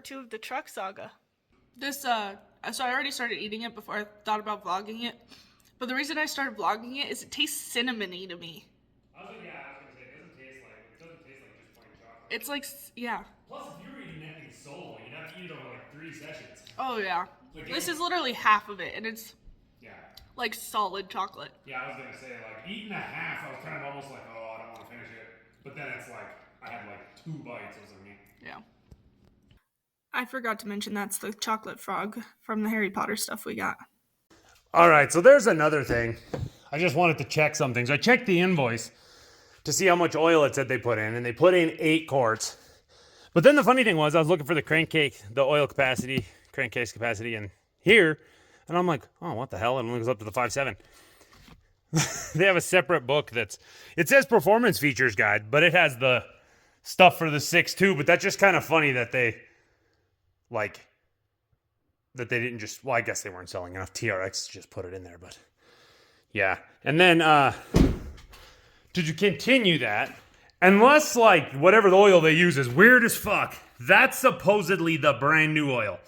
2 of the truck saga. This, so I already started eating it before I thought about vlogging it. But the reason I started vlogging it is it tastes cinnamony to me. I was gonna say, it doesn't taste like just plain chocolate. It's like, yeah. Plus, if you were eating that thing solo, you'd have to eat it over like 3 sessions. Oh, yeah. Like, this is literally half of it, and it's yeah, like solid chocolate. yeah. I was gonna say, like, eating a half, I was kind of almost like, oh, I don't want to finish it. But then it's like I had like 2 bites. I was like, Yeah. I forgot to mention that's the chocolate frog from the Harry Potter stuff we got. all right, so there's another thing. I just wanted to check something. So I checked the invoice to see how much oil it said they put in, and they put in 8 quarts. But then the funny thing was, I was looking for the crankcase capacity, and here, and I'm like, oh, what the hell? And it goes up to the 5.7. They have a separate book it says performance features guide, but it has the stuff for the 6.2. But that's just kind of funny that they didn't just, well, I guess they weren't selling enough TRX to just put it in there, but yeah. And then, to continue that, unless, like, whatever the oil they use is weird as fuck, that's supposedly the brand new oil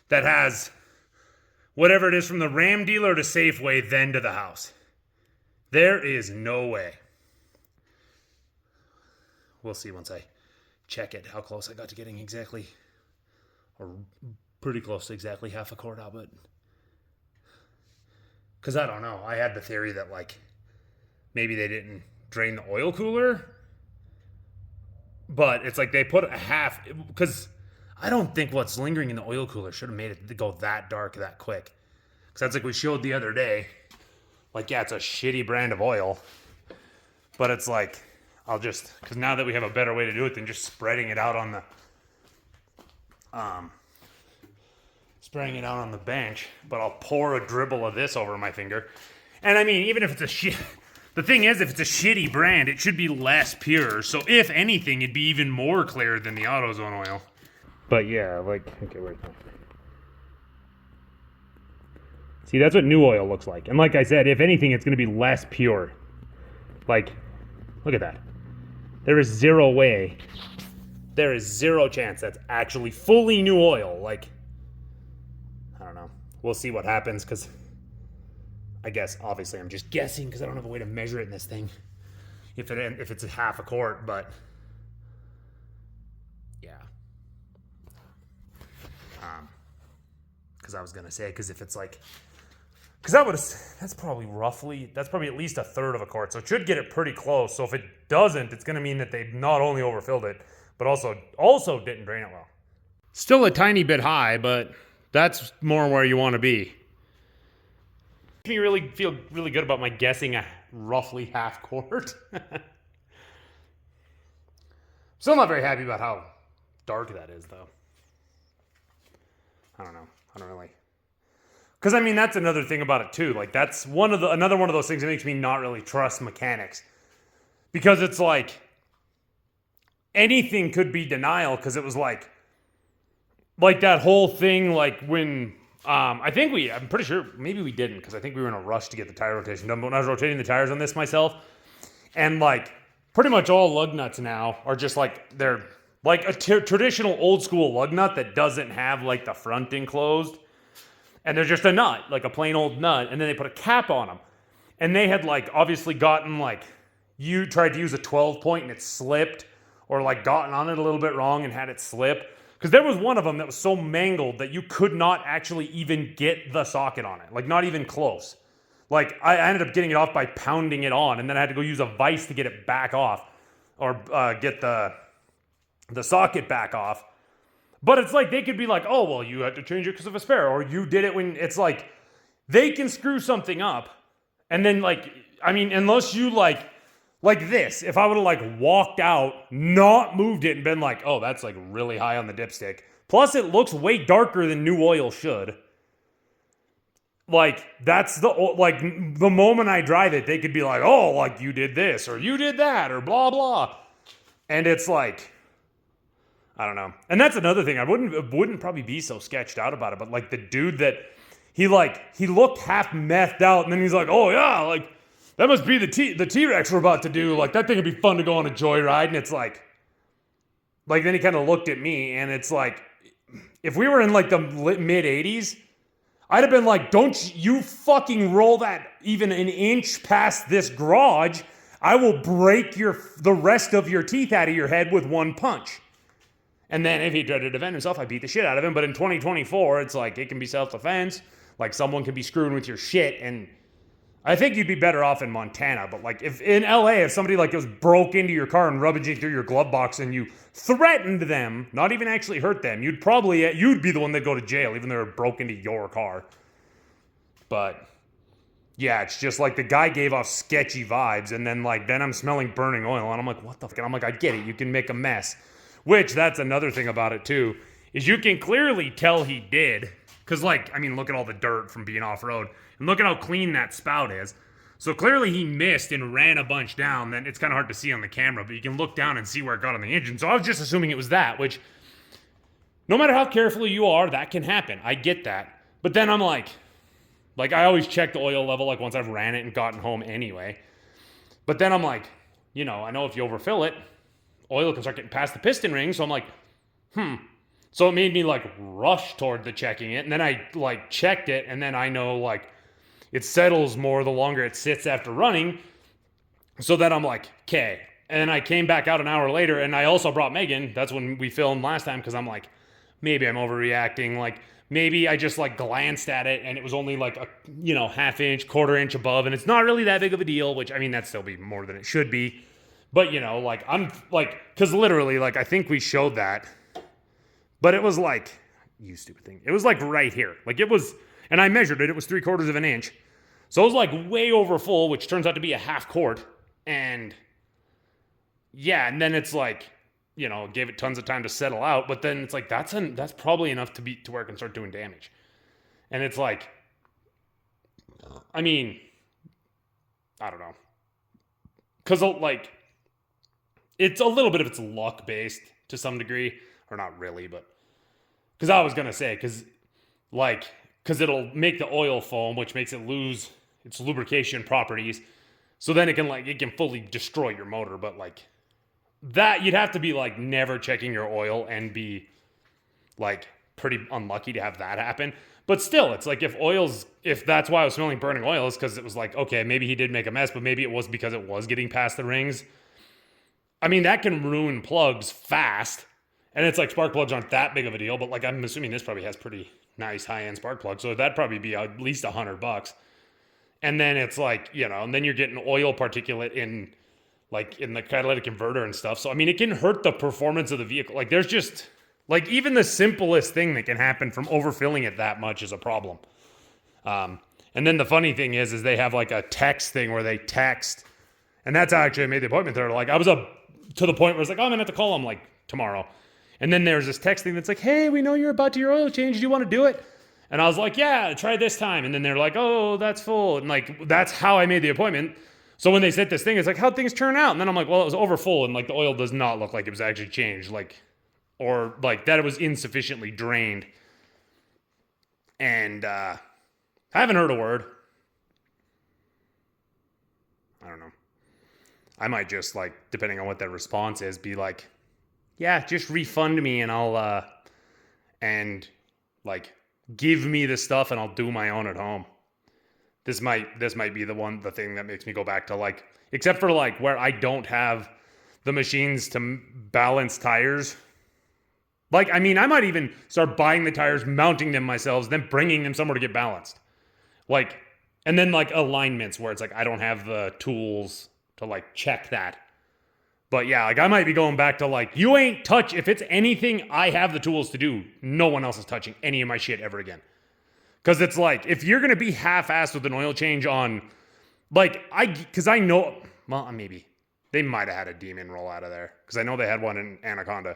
that has whatever it is from the Ram dealer to Safeway, then to the house. There is no way. We'll see once I check it, how close I got to getting exactly, or pretty close to exactly half a quart out, but because I don't know. I had the theory that, like, maybe they didn't drain the oil cooler, but it's like they put a half, because I don't think what's lingering in the oil cooler should have made it go that dark that quick. Because that's like we showed the other day. Like, yeah, it's a shitty brand of oil, but it's like, because now that we have a better way to do it than just spreading it out on the bench, but I'll pour a dribble of this over my finger. And I mean, even if it's the thing is, if it's a shitty brand, it should be less pure. So if anything, it'd be even more clear than the AutoZone oil. But yeah, like, okay, where's that? See, that's what new oil looks like. And like I said, if anything, it's going to be less pure. Like, look at that. There is zero way. There is zero chance that's actually fully new oil. Like, I don't know. We'll see what happens, because I guess, obviously, I'm just guessing because I don't have a way to measure it in this thing. If it's a half a quart, but yeah. Because I was going to say, because if it's like, that's probably at least a third of a quart, so it should get it pretty close. So if it doesn't, it's going to mean that they not only overfilled it, but also didn't drain it well. Still a tiny bit high, but that's more where you want to be. Makes me really feel really good about my guessing a roughly half quart. Still not very happy about how dark that is, though. I don't know. I don't really. Because, I mean, that's another thing about it, too. Like, that's another one of those things that makes me not really trust mechanics. Because it's like, anything could be denial, because it was like that whole thing, like, when, I'm pretty sure, maybe we didn't, because I think we were in a rush to get the tire rotation done, but when I was rotating the tires on this myself, and, like, pretty much all lug nuts now are just, like, they're, like, a traditional old-school lug nut that doesn't have, like, the front enclosed. And they're just a nut, like a plain old nut, and then they put a cap on them. And they had, like, obviously gotten, like, you tried to use a 12-point and it slipped, or, like, gotten on it a little bit wrong and had it slip. Because there was one of them that was so mangled that you could not actually even get the socket on it. Like, not even close. Like, I ended up getting it off by pounding it on, and then I had to go use a vise to get it back off, or get the socket back off. But it's like, they could be like, oh, well, you had to change it because of a spare, or you did it when, it's like, they can screw something up, and then, like, I mean, unless you, like this, if I would have, like, walked out, not moved it, and been like, oh, that's, like, really high on the dipstick, plus it looks way darker than new oil should, like, that's the moment I drive it, they could be like, oh, like, you did this, or you did that, or blah, blah, and it's like, I don't know. And that's another thing. I wouldn't probably be so sketched out about it, but like the dude that he looked half methed out, and then he's like, oh yeah, like that must be the T-Rex we're about to do. Like that thing would be fun to go on a joyride. And it's like then he kind of looked at me, and it's like, if we were in like the mid 80s, I'd have been like, don't you fucking roll that even an inch past this garage. I will break the rest of your teeth out of your head with one punch. And then if he tried to defend himself, I beat the shit out of him. But in 2024, it's like, it can be self-defense. Like, someone can be screwing with your shit. And I think you'd be better off in Montana. But like, if in LA, if somebody like just broke into your car and rummaging through your glove box and you threatened them, not even actually hurt them, you'd be the one that go to jail, even though they broke into your car. But yeah, it's just like the guy gave off sketchy vibes. And then I'm smelling burning oil. And I'm like, what the fuck? And I'm like, I get it. You can make a mess. Which, that's another thing about it, too, is you can clearly tell he did. Because, look at all the dirt from being off-road. And look at how clean that spout is. So, clearly he missed and ran a bunch down. Then it's kind of hard to see on the camera, but you can look down and see where it got on the engine. So, I was just assuming it was that, which, no matter how careful you are, that can happen. I get that. But then I'm like, I always check the oil level, once I've ran it and gotten home anyway. But then I'm like, I know if you overfill it, oil can start getting past the piston ring. So I'm like, So it made me rush toward the checking it. And then I checked it. And then I know it settles more the longer it sits after running. So then I'm like, okay. And then I came back out an hour later and I also brought Megan. That's when we filmed last time. Cause I'm like, maybe I'm overreacting. Maybe I just glanced at it and it was only a, half inch, quarter inch above. And it's not really that big of a deal, which that'd still be more than it should be. But, because literally, I think we showed that. But it was you stupid thing. It was right here. It was, and I measured it. It was 3/4 of an inch. So it was way over full, which turns out to be a half quart. And yeah, and then it's gave it tons of time to settle out. But then it's that's probably enough to where it can start doing damage. And it's I don't know. Because it's a little bit of it's luck based to some degree, or not really, but because I was gonna say, because it'll make the oil foam, which makes it lose its lubrication properties, so then it can fully destroy your motor. But that you'd have to be never checking your oil and be pretty unlucky to have that happen. But still, it's if that's why I was smelling burning oil, is because it was okay, maybe he did make a mess, but maybe it was because it was getting past the rings. That can ruin plugs fast. And it's spark plugs aren't that big of a deal, but I'm assuming this probably has pretty nice high-end spark plugs. So that'd probably be at least $100. And then it's and then you're getting oil particulate in the catalytic converter and stuff. So, it can hurt the performance of the vehicle. There's just, even the simplest thing that can happen from overfilling it that much is a problem. And then the funny thing is they have a text thing where they text. And that's how actually I made the appointment there. I was to the point where it's I'm going to have to call them tomorrow. And then there's this text thing that's hey, we know you're about to your oil change. Do you want to do it? And I was yeah, try this time. And then they're oh, that's full. And that's how I made the appointment. So when they said this thing, it's how'd things turn out? And then I'm well, it was over full. And the oil does not look like it was actually changed. Or that it was insufficiently drained. And I haven't heard a word. I don't know. I might just depending on what that response is, be yeah, just refund me and I'll give me the stuff and I'll do my own at home. This might be the thing that makes me go back to except for where I don't have the machines to balance tires. I might even start buying the tires, mounting them myself, then bringing them somewhere to get balanced. And then alignments where it's I don't have the tools to check that. But yeah, I might be going back to you ain't touch, if it's anything I have the tools to do, no one else is touching any of my shit ever again. Because it's if you're going to be half-assed with an oil change on, because I know, well, maybe. They might have had a Demon roll out of there. Because I know they had one in Anaconda.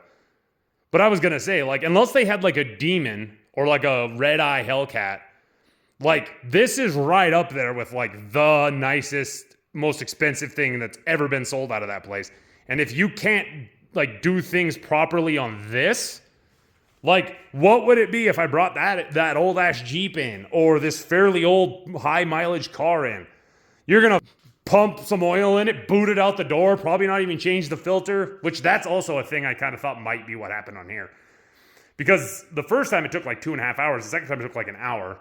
But I was going to say, unless they had a Demon or a Red Eye Hellcat, this is right up there with the nicest, most expensive thing that's ever been sold out of that place. And if you can't do things properly on this, what would it be if I brought that old ass Jeep in, or this fairly old high mileage car in? You're gonna pump some oil in it, boot it out the door, probably not even change the filter, which that's also a thing I kind of thought might be what happened on here. Because the first time it took like 2.5 hours. The second time it took like an hour.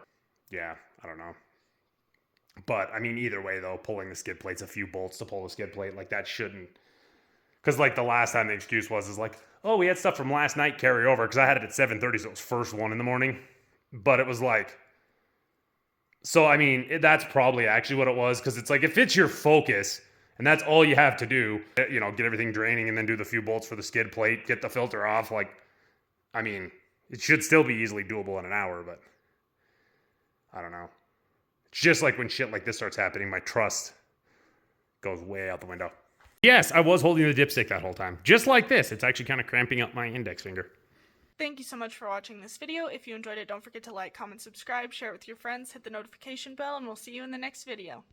Yeah, I don't know. But, I mean, either way, though, pulling the skid plate's a few bolts to pull the skid plate. Like, that shouldn't... Because, like, the last time the excuse was, is like, oh, we had stuff from last night carry over. Because I had it at 7:30, so it was first one in the morning. But it was like... So, I mean, that's probably actually what it was. Because it's like, if it's your focus, and that's all you have to do, you know, get everything draining and then do the few bolts for the skid plate, get the filter off, like, I mean, it should still be easily doable in an hour, but I don't know. It's just like when shit like this starts happening, my trust goes way out the window. Yes, I was holding the dipstick that whole time. Just like this. It's actually kind of cramping up my index finger. Thank you so much for watching this video. If you enjoyed it, don't forget to like, comment, subscribe, share it with your friends, hit the notification bell, and we'll see you in the next video.